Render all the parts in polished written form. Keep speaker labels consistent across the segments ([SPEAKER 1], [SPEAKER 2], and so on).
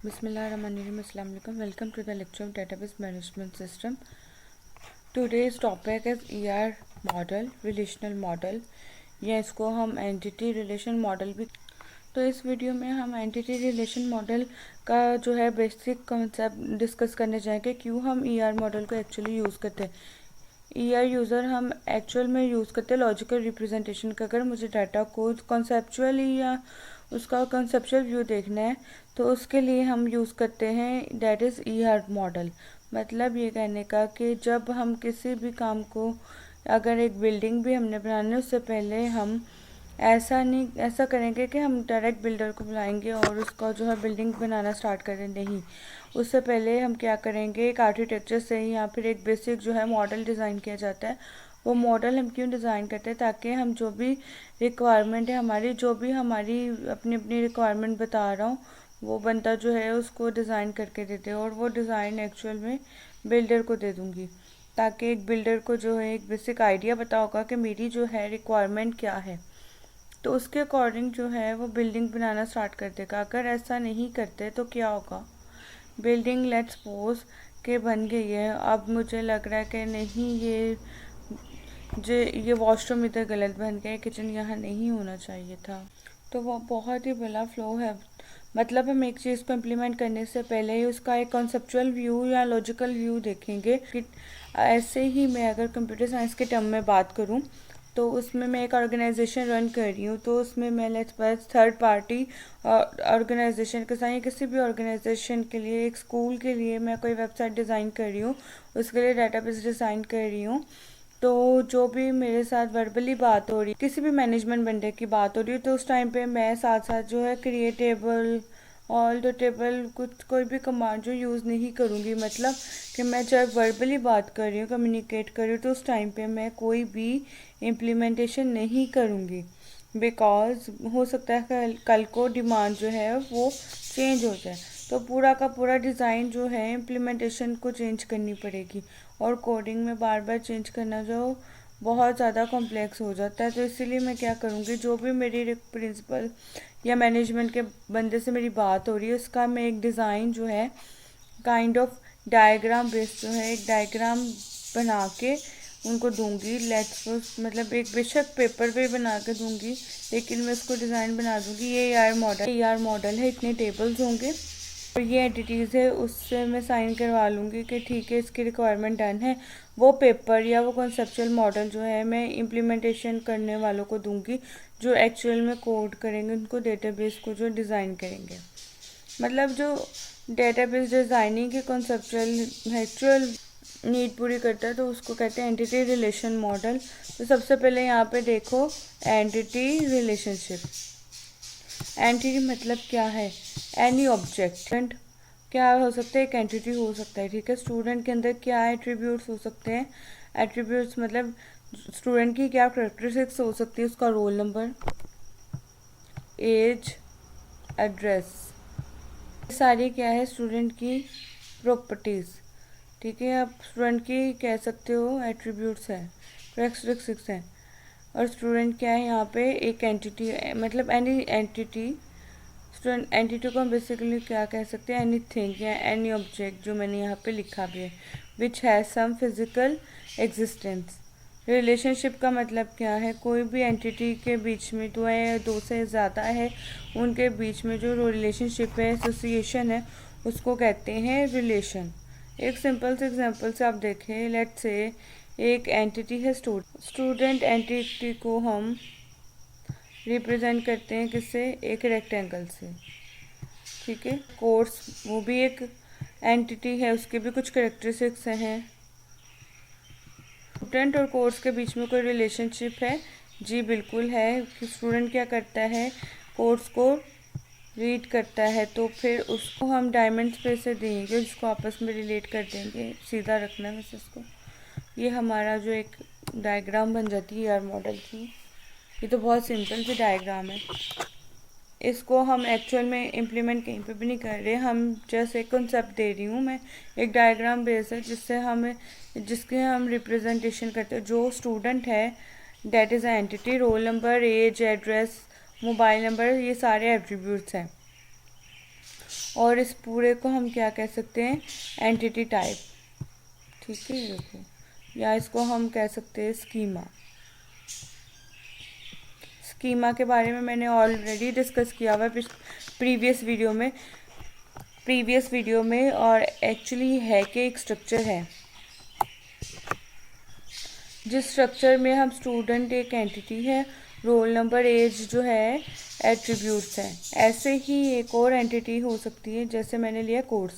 [SPEAKER 1] Bismillahirrahmanirrahim. Assalamu alaikum. Welcome to the lecture of Database Management System. Today's topic is ER model, relational model, या इसको हम entity relation model भी। तो इस video में हम एंटिटी रिलेशन मॉडल का जो है बेसिक कॉन्सेप्ट डिस्कस करने जाएंगे, क्यों हम ER मॉडल को एक्चुअली यूज़ करते हैं। ER यूज़र हम एक्चुअल में यूज़ करते हैं लॉजिकल रिप्रेजेंटेशन का। अगर मुझे डाटा को कॉन्सेप्चुअली या उसका कॉन्सेप्चुअल व्यू देखना है तो उसके लिए हम यूज़ करते हैं दैट इज़ ER मॉडल। मतलब ये कहने का कि जब हम किसी भी काम को, अगर एक बिल्डिंग भी हमने बनानी है, उससे पहले हम ऐसा करेंगे कि हम डायरेक्ट बिल्डर को बुलाएंगे और उसका जो है बिल्डिंग बनाना स्टार्ट करें। नहीं, उससे पहले हम क्या करेंगे, एक आर्किटेक्चर से ही या फिर एक बेसिक जो है मॉडल डिज़ाइन किया जाता है। वो मॉडल हम क्यों डिज़ाइन करते हैं, ताकि हम जो भी रिक्वायरमेंट है हमारी, जो भी हमारी अपनी अपनी रिक्वायरमेंट बता रहा हूँ, वो बंदा जो है उसको डिज़ाइन करके देते हैं और वो डिज़ाइन एक्चुअल में बिल्डर को दे दूँगी, ताकि एक बिल्डर को जो है एक बेसिक आइडिया पता होगा कि मेरी जो है रिक्वायरमेंट क्या है, तो उसके अकॉर्डिंग जो है वो बिल्डिंग बनाना स्टार्ट कर देगा। अगर ऐसा नहीं करते तो क्या होगा, बिल्डिंग लेट्स सपोज के बन गई है, अब मुझे लग रहा है कि नहीं ये वॉशरूम इधर गलत बन गया, किचन यहाँ नहीं होना चाहिए था, तो वो बहुत ही बड़ा फ्लो है। मतलब हम एक चीज़ को इम्प्लीमेंट करने से पहले ही उसका एक कॉन्सेप्चुअल व्यू या लॉजिकल व्यू देखेंगे कि ऐसे ही मैं अगर कंप्यूटर साइंस के टर्म में बात करूँ तो उसमें मैं एक ऑर्गेनाइजेशन रन कर रही हूँ, तो उसमें मैं let's suppose third party organisation के साथ या किसी भी ऑर्गेनाइजेशन के लिए, एक स्कूल के लिए मैं कोई वेबसाइट डिज़ाइन कर रही हूँ, उसके लिए डाटाबेस डिज़ाइन कर रही हूँ। तो जो भी मेरे साथ वर्बली बात हो रही, किसी भी मैनेजमेंट बंदे की बात हो रही है, तो उस टाइम पे मैं साथ साथ जो है क्रिएटेबल ऑल द टेबल कुछ कोई भी कमांड जो यूज़ नहीं करूँगी। मतलब कि मैं जब वर्बली बात कर रही हूँ, कम्युनिकेट कर रही हूँ, तो उस टाइम पे मैं कोई भी इम्प्लीमेंटेशन नहीं करूँगी, बिकॉज हो सकता है कल को डिमांड जो है वो चेंज हो जाए, तो पूरा का पूरा डिज़ाइन जो है इम्प्लीमेंटेशन को चेंज करनी पड़ेगी, और कोडिंग में बार बार चेंज करना जो बहुत ज़्यादा कॉम्प्लेक्स हो जाता है। तो इसीलिए मैं क्या करूँगी, जो भी मेरी प्रिंसिपल या मैनेजमेंट के बंदे से मेरी बात हो रही है, उसका मैं एक डिज़ाइन जो है काइंड ऑफ डायग्राम बेस्ड जो है एक डायग्राम बना के उनको दूंगी। लेट्स मतलब एक बेशक पेपर पे बना के दूंगी, लेकिन मैं उसको डिज़ाइन बना दूंगी। ये ER मॉडल है, इतने टेबल्स होंगे और ये एंटिटीज़ है, उससे मैं साइन करवा लूँगी कि ठीक है इसकी रिक्वायरमेंट डन है। वो पेपर या वो कॉन्सेप्चुअल मॉडल जो है मैं इम्प्लीमेंटेशन करने वालों को दूंगी, जो एक्चुअल में कोड करेंगे, उनको डेटाबेस को जो डिज़ाइन करेंगे। मतलब जो डेटाबेस डिज़ाइनिंग की कॉन्सेप्चुअल एक्चुअल नीड पूरी करता है, तो उसको कहते हैं एंटिटी रिलेशन मॉडल। तो सबसे पहले यहाँ पे देखो एंटिटी रिलेशनशिप। एंटिटी मतलब क्या है, एनी ऑब्जेक्ट क्या हो सकता है, एक एंटिटी हो सकता है। ठीक है, स्टूडेंट के अंदर क्या एट्रीब्यूट्स हो सकते हैं, एट्रीब्यूट्स मतलब स्टूडेंट की क्या करेक्टरिस्टिक्स हो सकती है, उसका रोल नंबर, एज, एड्रेस, सारी क्या है स्टूडेंट की प्रॉपर्टीज़। ठीक है, आप स्टूडेंट की कह सकते हो एट्रीब्यूट्स हैं, करेक्टरिस्टिक्स हैं। और स्टूडेंट क्या है यहाँ पे, एक एंटिटी है, मतलब एनी एंटिटी। स्टूडेंट एंटिटी को हम बेसिकली क्या कह सकते हैं, एनी थिंग या एनी ऑब्जेक्ट, जो मैंने यहाँ पे लिखा भी है, which has some physical existence. Relationship का मतलब क्या है, कोई भी एंटिटी के बीच में दो है, दो से ज़्यादा है, उनके बीच में जो रिलेशनशिप है, एसोसिएशन है, उसको कहते हैं रिलेशन। एक सिंपल से एग्जांपल से आप देखें, लेट्स से एक एंटिटी है स्टूडेंट एंटिटी को हम रिप्रेजेंट करते हैं किससे, एक रेक्टेंगल से। ठीक है, कोर्स वो भी एक एंटिटी है, उसके भी कुछ करेक्टरिस्टिक्स हैं। स्टूडेंट और कोर्स के बीच में कोई रिलेशनशिप है, जी बिल्कुल है। कि स्टूडेंट क्या करता है, कोर्स को रीड करता है, तो फिर उसको हम डायमंड स्पेस से देंगे, जिसको आपस में रिलेट कर देंगे। सीधा रखना है बस इसको। ये हमारा जो एक डायग्राम बन जाती है ER मॉडल की। ये तो बहुत सिंपल सी डायग्राम है, इसको हम एक्चुअल में इम्प्लीमेंट कहीं पे भी नहीं कर रहे, हम जस्ट एक कॉन्सेप्ट दे रही हूँ मैं। एक डायग्राम बेस है जिसके हम रिप्रेजेंटेशन करते हैं। जो स्टूडेंट है that is a entity, roll number, age, address, mobile number, ये सारे एट्रीब्यूट्स हैं। और इस पूरे को हम क्या कह सकते हैं, एंटिटी टाइप, ठीक है, ये देखो, या इसको हम कह सकते हैं स्कीमा। स्कीमा के बारे में मैंने ऑलरेडी डिस्कस किया हुआ है प्रीवियस वीडियो में, और एक्चुअली है कि एक स्ट्रक्चर है जिस स्ट्रक्चर में हम स्टूडेंट एक एंटिटी है, रोल नंबर, एज जो है एट्रीब्यूट्स हैं। ऐसे ही एक और एंटिटी हो सकती है, जैसे मैंने लिया कोर्स,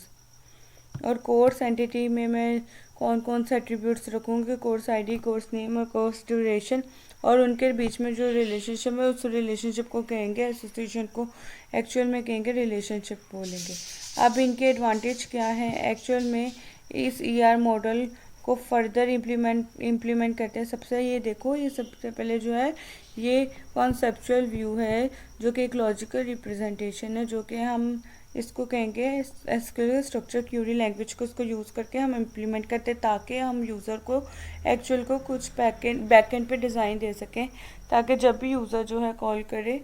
[SPEAKER 1] और कोर्स एंटिटी में मैं कौन कौन से एट्रीब्यूट्स रखूँगी, कोर्स आईडी, कोर्स नेम और कोर्स ड्यूरेशन, और उनके बीच में जो रिलेशनशिप है उस रिलेशनशिप को कहेंगे, एसोसिएशन को एक्चुअल में कहेंगे रिलेशनशिप बोलेंगे। अब इनके एडवांटेज क्या है, एक्चुअल में इस ईआर मॉडल को फर्दर इम्प्लीमेंट करते हैं। सबसे ये देखो, ये सबसे पहले जो है ये कॉन्सेप्चुअल व्यू है, जो कि एक लॉजिकल रिप्रेजेंटेशन है, जो कि हम इसको कहेंगे एसक्यूएल स्ट्रक्चर क्यूरी लैंग्वेज को इसको यूज़ करके हम इम्प्लीमेंट करते हैं, ताकि हम यूज़र को एक्चुअल को कुछ बैकएंड पे डिज़ाइन दे सकें, ताकि जब भी यूज़र जो है कॉल करे,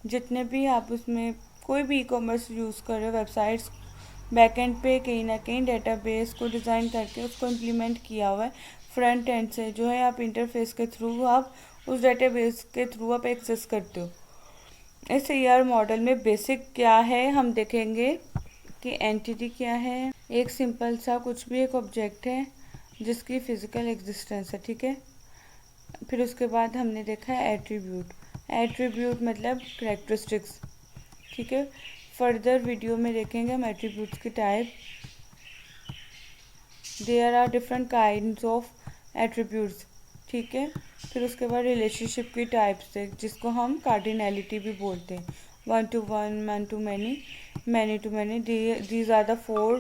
[SPEAKER 1] जितने भी आप उसमें कोई भी ई कॉमर्स यूज़ कर रहे हो वेबसाइट्स, बैकएंड पे कहीं ना कहीं डेटाबेस को डिज़ाइन करके उसको इम्प्लीमेंट किया हुआ है। फ्रंट एंड से जो है आप इंटरफेस के थ्रू आप उस डेटाबेस के थ्रू आप एक्सेस करते हो। इस ईआर मॉडल में बेसिक क्या है हम देखेंगे कि एंटिटी क्या है, एक सिंपल सा कुछ भी एक ऑब्जेक्ट है जिसकी फिजिकल एग्जिस्टेंस है, ठीक है। फिर उसके बाद हमने देखा है एट्रीब्यूट मतलब करेक्टरिस्टिक्स, ठीक है। फर्दर वीडियो में देखेंगे हम एट्रीब्यूट्स की type, there are different kinds of attributes, ठीक है। फिर उसके बाद रिलेशनशिप की टाइप्स है, जिसको हम कार्डिनैलिटी भी बोलते हैं, 1 to 1, many to many, many to many. These are the 4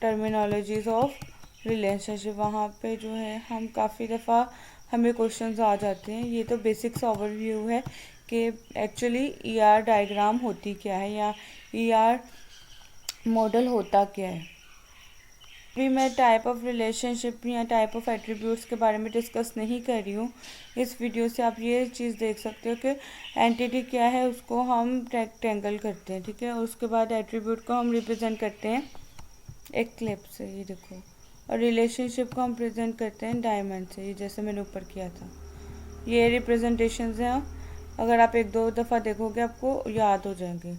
[SPEAKER 1] terminologies of relationship. वहाँ पे जो है हम काफ़ी दफ़ा हमें क्वेश्चंस आ जाते हैं। ये तो बेसिक्स ओवरव्यू है कि एक्चुअली ईआर डायग्राम होती क्या है, या ईआर मॉडल होता क्या है। अभी मैं टाइप ऑफ रिलेशनशिप या टाइप ऑफ एट्रीब्यूट्स के बारे में डिस्कस नहीं कर रही हूँ। इस वीडियो से आप ये चीज़ देख सकते हो कि एंटिटी क्या है उसको हम रेक्टेंगल करते हैं, ठीक है, और उसके बाद एट्रीब्यूट को हम रिप्रेजेंट करते हैं एक क्लिप से, ये देखो, और रिलेशनशिप को हम प्रेजेंट करते हैं डायमंड से, ये जैसे मैंने ऊपर किया था। ये रिप्रेजेंटेशंस हैं, अगर आप एक दो दफ़ा देखोगे आपको याद हो जाएंगे।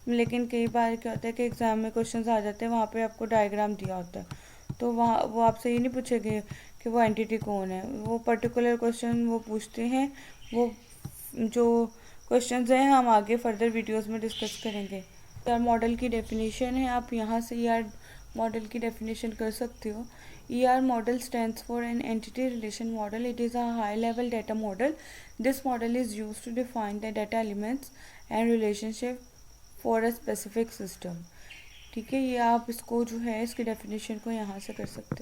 [SPEAKER 1] लेकिन कई बार क्या होता है कि एग्ज़ाम में क्वेश्चंस आ जाते हैं, वहाँ पे आपको डायग्राम दिया होता है, तो वहाँ वो आपसे ये नहीं पूछेंगे कि वो एंटिटी कौन है, वो पर्टिकुलर क्वेश्चन वो पूछते हैं। वो जो क्वेश्चंस हैं हम आगे फर्दर वीडियोस में डिस्कस करेंगे। ईआर मॉडल की डेफिनेशन है, आप यहाँ से ईआर मॉडल की डेफिनेशन कर सकते हो। ER model stands for an entity relation model. It is a high level data model. This model is used to define the data elements and relationship for a specific system. ठीक है, ये आप इसको जो है इसकी डेफिनेशन को यहाँ से कर सकते हो।